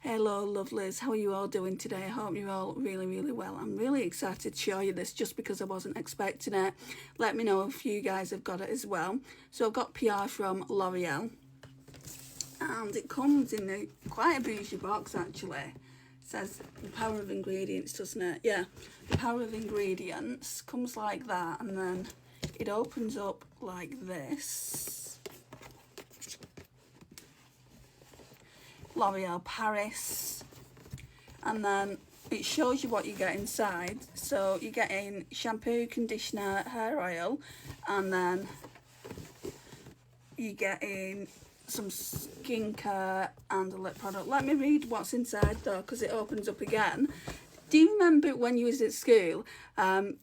Hello lovelies, how are you all doing today? I hope you're all really well. I'm really excited to show you this just because I wasn't expecting it. Let me know if you guys have got it as well. So I've got PR from L'Oreal and it comes in quite a bougie box actually. It says the power of ingredients, doesn't it? Yeah, the power of ingredients comes like that and then it opens up like this. Lorealparis, and then it shows you what you get inside. So you get in shampoo, conditioner, hair oil, and then you get in some skincare and a lip product. Let me read what's inside though, because it opens up again. Do you remember when you was at school,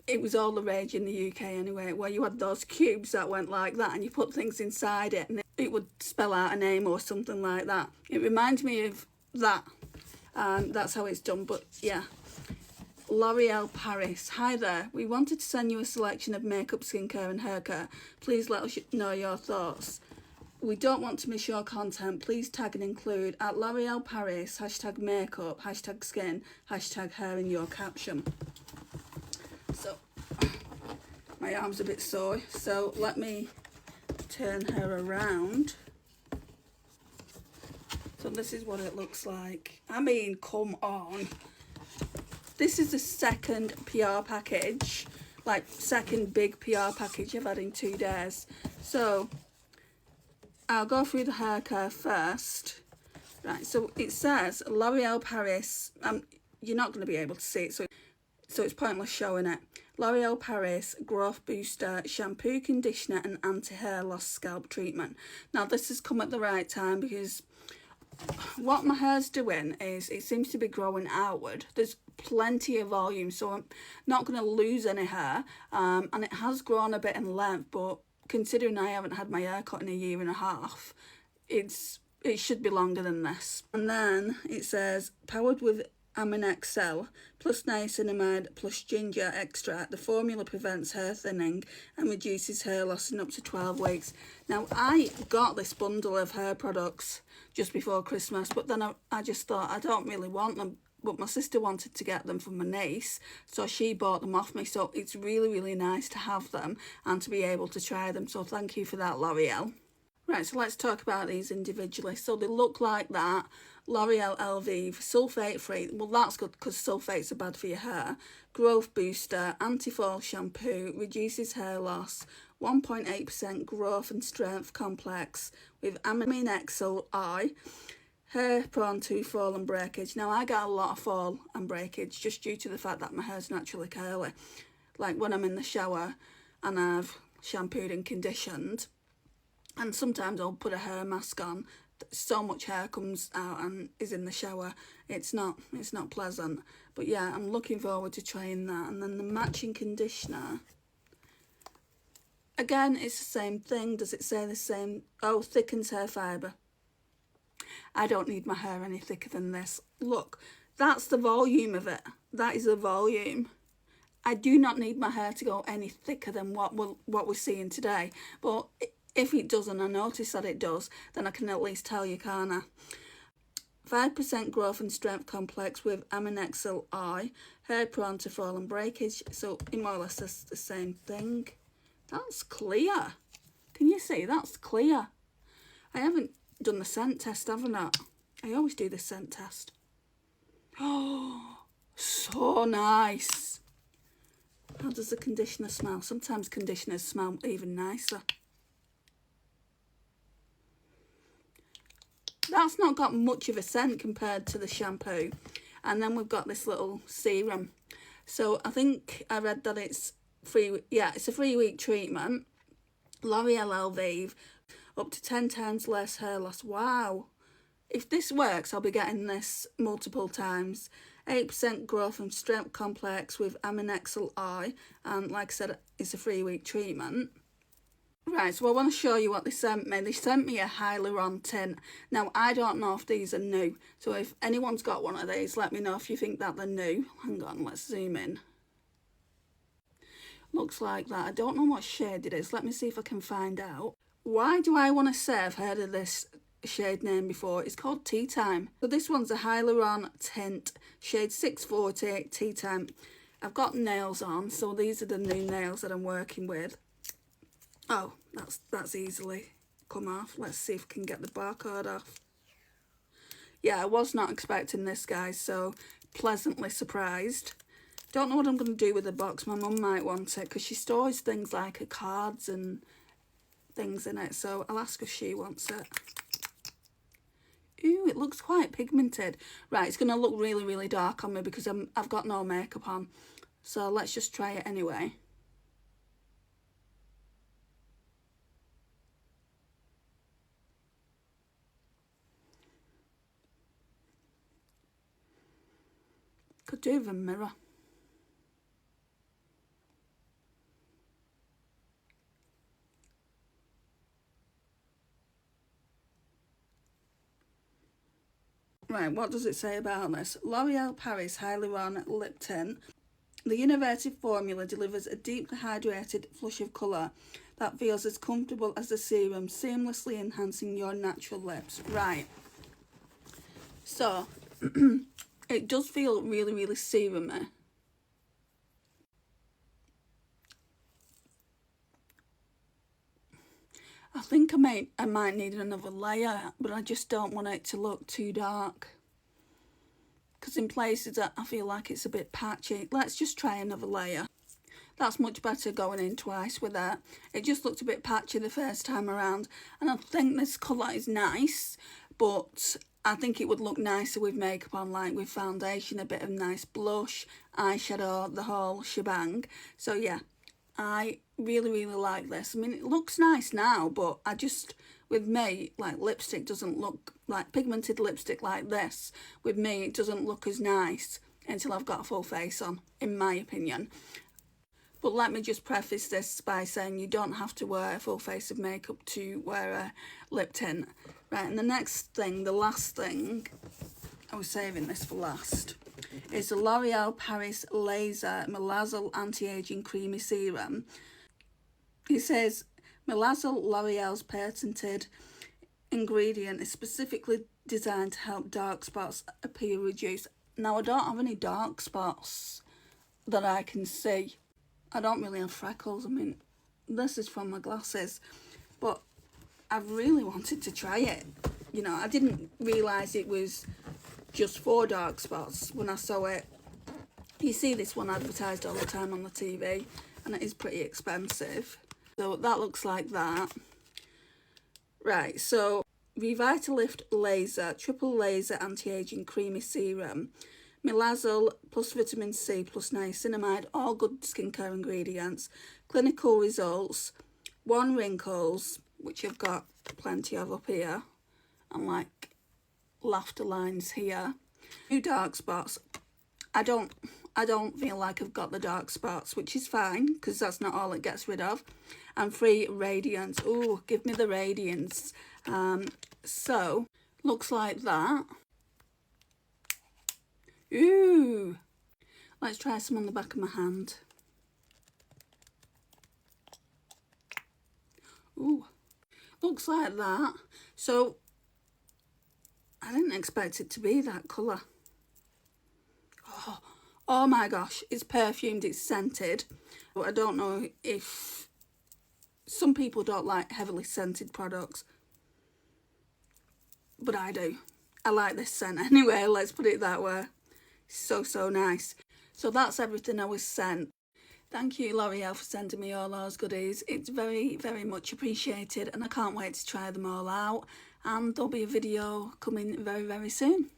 it was all the rage in the UK anyway, where you had those cubes that went like that and you put things inside it and it would spell out a name or something like that. It reminds me of that. That's how it's done, but yeah. Lorealparis. Hi there. We wanted to send you a selection of makeup, skincare and hair care. Please let us know your thoughts. We don't want to miss your content. Please tag and include at Lorealparis, #makeup, #skin, #hair in your caption. So, my arm's a bit sore, so let me turn her around. So this is what it looks like. I mean, come on. This is the second PR package, like second big PR package I've had in 2 days. So I'll go through the hair care first. Right, so it says Lorealparis. You're not going to be able to see it, so it's pointless showing it. Lorealparis Growth Booster Shampoo, Conditioner and Anti-Hair Loss Scalp Treatment. Now this has come at the right time because what my hair's doing is it seems to be growing outward. There's plenty of volume, so I'm not going to lose any hair. And it has grown a bit in length, but considering I haven't had my hair cut in a 1.5 years, it should be longer than this. And then it says powered with Melasal plus niacinamide plus ginger extract. The formula prevents hair thinning and reduces hair loss in up to 12 weeks. Now I got this bundle of hair products just before Christmas, but then I just thought I don't really want them, but my sister wanted to get them for my niece, so she bought them off me. So it's really nice to have them and to be able to try them, so thank you for that, L'Oreal. Right, so let's talk about these individually. So they look like that. L'Oreal Elvive, sulfate free. Well, that's good because sulfates are bad for your hair. Growth booster, anti-fall shampoo, reduces hair loss. 1.8% growth and strength complex with Melasal eye. Hair prone to fall and breakage. Now I get a lot of fall and breakage just due to the fact that my hair's naturally curly. Like when I'm in the shower and I've shampooed and conditioned, and sometimes I'll put a hair mask on. So much hair comes out and is in the shower. It's not pleasant. But yeah, I'm looking forward to trying that. And then the matching conditioner. Again, it's the same thing. Does it say the same? Oh, thickens hair fibre. I don't need my hair any thicker than this. Look, that's the volume of it. That is the volume. I do not need my hair to go any thicker than what we're seeing today. But if it doesn't, I notice that it does, then I can at least tell you, can't I? 5% growth and strength complex with Melasal eye, hair prone to fall and breakage. So in more or less that's the same thing. That's clear. Can you see? That's clear. I haven't done the scent test, haven't I? I always do the scent test. Oh, so nice. How does the conditioner smell? Sometimes conditioners smell even nicer. That's not got much of a scent compared to the shampoo. And then we've got this little serum. So I think I read that it's free. Yeah, it's a 3-week treatment. L'Oreal Elvive, up to 10 times less hair loss. Wow. If this works, I'll be getting this multiple times. 8% growth and strength complex with Melasal eye. And like I said, it's a 3-week treatment. Right, so I want to show you what they sent me. They sent me a Hyalauron tint. Now, I don't know if these are new. So if anyone's got one of these, let me know if you think that they're new. Hang on, let's zoom in. Looks like that. I don't know what shade it is. Let me see if I can find out. Why do I want to say I've heard of this shade name before. It's called Tea Time. So this one's a Hyalauron tint, shade 640, Tea Time. I've got nails on, so these are the new nails that I'm working with. Oh, that's easily come off. Let's see if we can get the barcode off. Yeah, I was not expecting this, guys, so pleasantly surprised. Don't know what I'm going to do with the box. My mum might want it because she stores things like her cards and things in it, so I'll ask if she wants it. Ooh, it looks quite pigmented. Right, it's going to look really, really dark on me because I've got no makeup on. So let's just try it anyway. Could do with a mirror. Right, what does it say about this? L'Oreal Paris Hyalauron Lip Tint. The innovative formula delivers a deeply hydrated flush of colour that feels as comfortable as the serum, seamlessly enhancing your natural lips. Right. So, it does feel really, really serumy. I think I might need another layer, but I just don't want it to look too dark. Because in places I feel like it's a bit patchy. Let's just try another layer. That's much better going in twice with that. It just looked a bit patchy the first time around. And I think this colour is nice, but I think it would look nicer with makeup on, like with foundation, a bit of nice blush, eyeshadow, the whole shebang. So yeah, I really, really like this. I mean, it looks nice now, but I just, with me, like lipstick doesn't look, like pigmented lipstick like this, with me it doesn't look as nice until I've got a full face on, in my opinion. But let me just preface this by saying you don't have to wear a full face of makeup to wear a lip tint. Right, and the next thing, the last thing, I was saving this for last, is the L'Oreal Paris Lazer Melasal Anti-Aging Creamy Serum. It says, Melasal, L'Oreal's patented ingredient, is specifically designed to help dark spots appear reduced. Now, I don't have any dark spots that I can see. I don't really have freckles. I mean, this is from my glasses, but I've really wanted to try it. You know, I didn't realise it was just for dark spots when I saw it. You see this one advertised all the time on the TV, and it is pretty expensive. So that looks like that. Right, so Revitalift Lazer, Triple Laser Anti-Aging Creamy Serum. Melasal plus vitamin C plus niacinamide, all good skincare ingredients. Clinical results, 1 wrinkles, which I've got plenty of up here, and like laughter lines here. 2 dark spots. I don't feel like I've got the dark spots, which is fine because that's not all it gets rid of. And 3 radiance. Ooh, give me the radiance. So looks like that. Ooh, let's try some on the back of my hand. Ooh, looks like that. So I didn't expect it to be that colour. Oh my gosh, it's perfumed, it's scented. But I don't know if some people don't like heavily scented products, but I do. I like this scent anyway, let's put it that way. So nice. So that's everything I was sent. Thank you, L'Oreal, for sending me all those goodies. It's very, very much appreciated, and I can't wait to try them all out. And there'll be a video coming very, very soon.